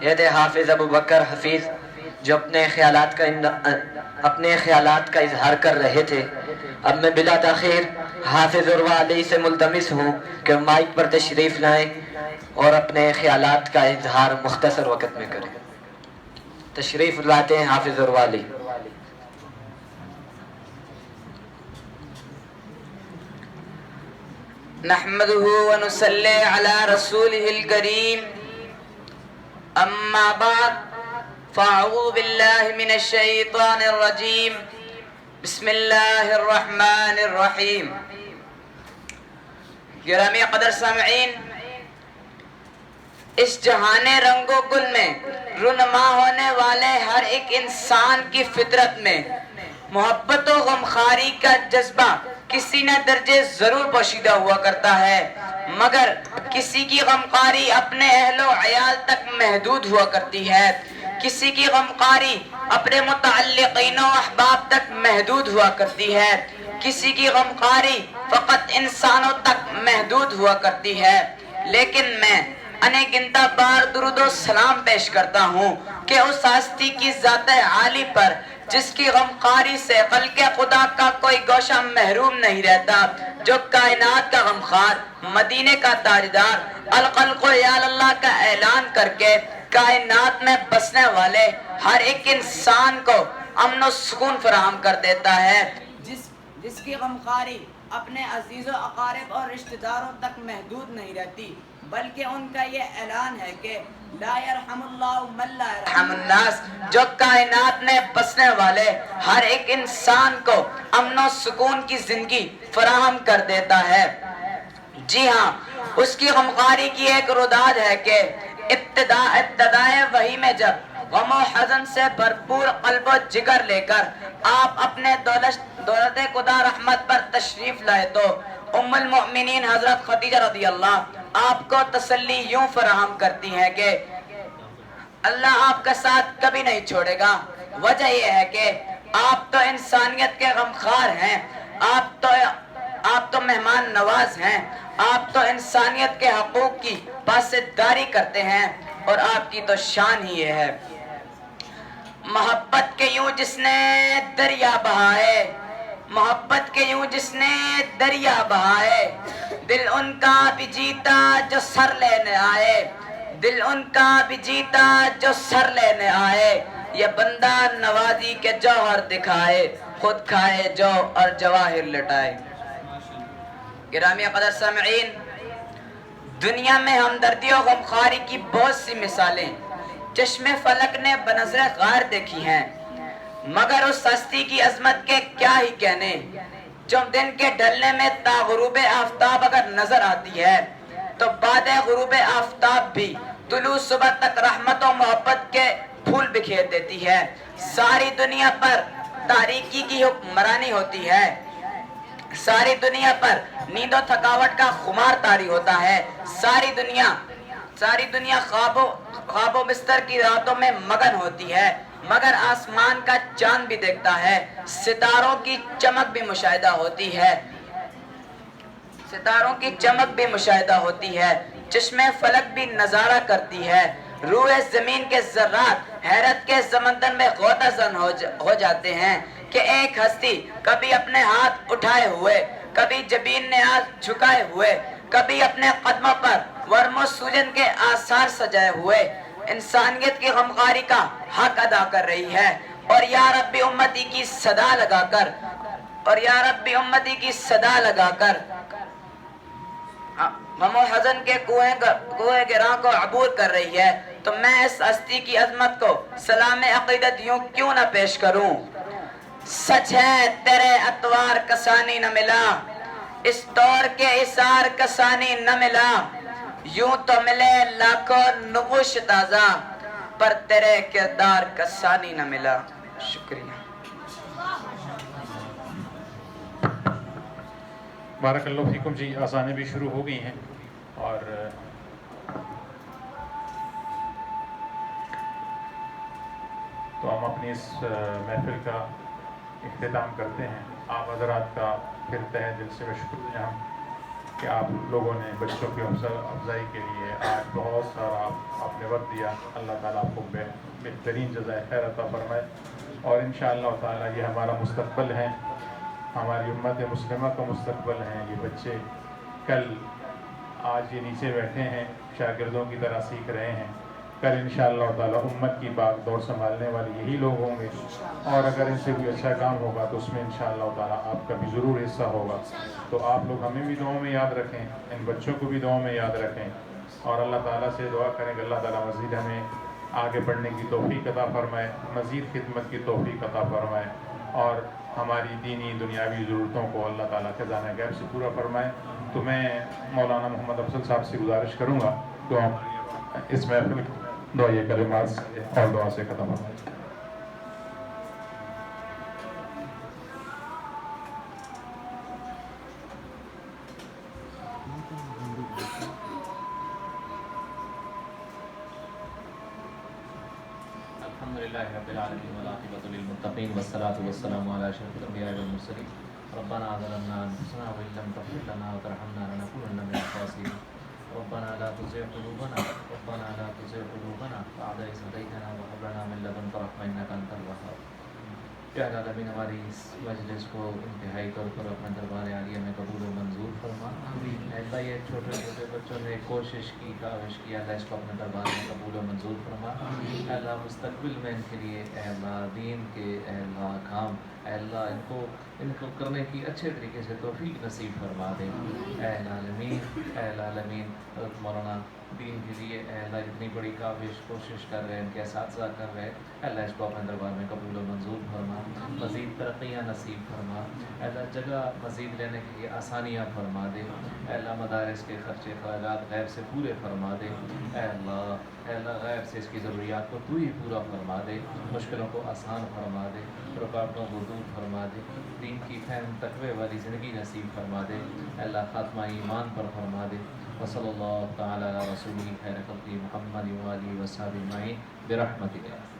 یہ تھے حافظ ابو بکر حفیظ جو اپنے خیالات کا اظہار کر رہے تھے۔ اب میں بلا تاخیر حافظ عروہ علی سے ملتمس ہوں کہ مائک پر تشریف لائیں اور اپنے خیالات کا اظہار مختصر وقت میں کریں۔ تشریف لاتے ہیں حافظ عروہ علی۔ نحمده ونصلي على رسوله الكريم اما بعد فاعوذ بالله من الشيطان الرجيم بسم الله الرحمن الرحيم۔ گرامی قدر سامعین، اس جہان رنگ و گل میں رونما ہونے والے ہر ایک انسان کی فطرت میں محبت و غمخواری کا جذبہ کسی نہ درجے ضرور پوشیدہ ہوا کرتا ہے، مگر کسی کی غمخواری اپنے اہل و عیال تک محدود ہوا کرتی ہے، کسی کی غمخواری اپنے متعلقین و احباب تک محدود ہوا کرتی ہے، کسی کی غمخواری فقط انسانوں تک محدود ہوا کرتی ہے۔ لیکن میں انگنتا بار درود و سلام پیش کرتا ہوں کہ اس ہستی کی ذات عالی پر جس کی غمخواری سے خلق خدا کا کوئی گوشہ محروم نہیں رہتا، جو کائنات کا غمخوار، مدینے کا تاجدار، الخلق یا اللہ کا اعلان کر کے کائنات میں بسنے والے ہر ایک انسان کو امن و سکون فراہم کر دیتا ہے، جس کی غمخواری اپنے عزیز و اقارب اور رشتہ داروں تک محدود نہیں رہتی، بلکہ ان کا یہ اعلان ہے کہ لا یرحم اللہ من لا یرحم الناس، جو کائنات میں بسنے والے ہر ایک انسان کو امن و سکون کی زندگی فراہم کر دیتا ہے۔ جی ہاں، اس کی غمخواری کی ایک رداد ہے کہ ابتدائے وحی میں جب غم و حزن سے بھرپور قلب و جگر لے کر آپ اپنے دولت خدا رحمت پر تشریف لائے تو ام المؤمنین حضرت خدیجہ رضی اللہ آپ کو تسلی یوں فراہم کرتی ہیں کہ اللہ آپ کا ساتھ کبھی نہیں چھوڑے گا۔ وجہ یہ ہے کہ آپ تو انسانیت کے غمخوار ہیں، آپ تو مہمان نواز ہیں، آپ تو انسانیت کے حقوق کی پاسداری کرتے ہیں، اور آپ کی تو شان ہی یہ ہے۔ محبت کے یوں جس نے دریا بہائے، محبت کے یوں جس نے دریا بہائے، دل ان کا بھی جیتا جو سر لینے آئے، دل ان کا بھی جیتا جو سر لینے آئے، یہ بندہ نوازی کے جوہر دکھائے، خود کھائے جو اور جواہر لٹائے۔ گرامی قدر سامعین، دنیا میں ہمدردی و غمخواری کی بہت سی مثالیں چشم فلک نے بنظر غار دیکھی ہیں، مگر اس ہستی کی عظمت کے کیا ہی کہنے جو دن کے ڈھلنے میں تا غروب آفتاب اگر نظر آتی ہے تو بعد غروب آفتاب بھی طلوع صبح تک رحمت و محبت کے پھول بکھیر دیتی ہے۔ ساری دنیا پر تاریکی کی حکمرانی ہوتی ہے، ساری دنیا پر نیند و تھکاوٹ کا خمار طاری ہوتا ہے، ساری دنیا خواب و بستر کی راتوں میں مگن ہوتی ہے، مگر آسمان کا چاند بھی دیکھتا ہے، ستاروں کی چمک بھی مشاہدہ ہوتی ہے، ستاروں کی چمک بھی مشاہدہ ہوتی ہے، چشم فلک بھی نظارہ کرتی ہے، روح زمین کے ذرات حیرت کے سمندر میں غوطہ زن ہو جاتے ہیں کہ ایک ہستی کبھی اپنے ہاتھ اٹھائے ہوئے، کبھی جبین نیاز جھکائے ہوئے، کبھی اپنے قدموں پر ورم و سوجن کے آثار سجائے ہوئے انسانیت کی غمخواری کا حق ادا کر رہی ہے، اور یا ربی امتی کی صدا لگا کر غم و حزن کے کوہ گراں کو عبور کر رہی ہے، تو میں اس ہستی کی عظمت کو سلام عقیدت یوں کیوں نہ پیش کروں۔ سچ ہے تیرے اتوار کسانی نہ ملا، اس دور کے اثار کسانی نہ ملا، یوں تو ملے لاکھوں نقوش تازہ، پر تیرے کردار کسانی نہ ملا۔ شکریہ۔ بارک اللہ فیکم جی، آذانیں بھی شروع ہو گئی ہیں اور تو ہم اپنی اس محفل کا اختتام کرتے ہیں۔ آپ حضرات کا پھر تہہ دل سے شکریہ ہم کہ آپ لوگوں نے بچوں کی حوصلہ افزائی کے لیے آج بہت سارا آپ نے وقت دیا. اللہ تعالیٰ آپ کو بہترین جزائے خیر عطا فرمائے. اور انشاءاللہ تعالیٰ یہ ہمارا مستقبل ہے، ہماری امت مسلمہ کا مستقبل ہے. یہ بچے کل آج یہ نیچے بیٹھے ہیں شاگردوں کی طرح سیکھ رہے ہیں، کل انشاءاللہ تعالیٰ امت کی باغ دوڑ سنبھالنے والے یہی لوگ ہوں گے. اور اگر ان سے کوئی اچھا کام ہوگا تو اس میں انشاءاللہ تعالیٰ آپ کا بھی ضرور حصہ ہوگا. تو آپ لوگ ہمیں بھی دعاؤں میں یاد رکھیں، ان بچوں کو بھی دعاؤں میں یاد رکھیں، اور اللہ تعالیٰ سے دعا کریں کہ اللہ تعالیٰ مزید ہمیں آگے بڑھنے کی توفیق عطا فرمائے، مزید خدمت کی توفیق عطا فرمائے، اور ہماری دینی دنیاوی ضرورتوں کو اللہ تعالیٰ خزانہ غیب سے پورا فرمائے. تو میں مولانا محمد افضل صاحب سے گزارش کروں گا تو ہم اس محفل دعائے کلمات سے اور دعا سے ختم فرمائیں. الحمدللہ رب العالمین والعاقبۃ للمتقین والصلاة والسلام علی اشرف الانبیاء والمرسلین. ربنا ظلمنا انفسنا وان لم تغفر لنا وترحمنا لنكونن من الخاسرین. ربنا لا تزغ قلوبنا بعد إذ هديتنا وهب لنا من لدنك رحمة إنك أنت الوهاب. یا العالمین ہماری اس مجلس کو انتہائی طور پر اپنے دربار عالیہ میں قبول و منظور فرما. اللہ یہ چھوٹے چھوٹے بچوں نے کوشش کی، کاوش کی، اللہ اس کو اپنے دربار میں قبول و منظور فرما. اللہ مستقبل میں ان کے لیے اے اللہ دین کے اے اللہ کام اے اللہ ان کو کرنے کی اچھے طریقے سے توفیق نصیب فرما دے. اے العالمین حضرت مولانا دین کے لیے اے اللہ اتنی بڑی کاوش کوشش کر رہے ہیں، ان کے اساتذہ کر رہے ہیں، اللہ اس کو اپنے دربار میں قبول و منظور فرما. مزید ترقیاں نصیب فرما. اے اللہ جگہ مزید لینے کے لیے آسانیاں فرما دے. اے اللہ مدارس کے خرچے خراجات غیب سے پورے فرما دے. اے اللہ غیب سے اس کی ضروریات کو تو ہی پورا فرما دے. مشکلوں کو آسان فرما دے، رکاوٹوں کو دور فرما دے. دین کی فہم تقوی والی زندگی نصیب فرما دے. اے اللہ خاتمہ ایمان پر فرما دے. وصلی اللہ تعالی علی رسولہ خیر خلقہ محمد و آلہ و صحبہ اجمعین برحمتک.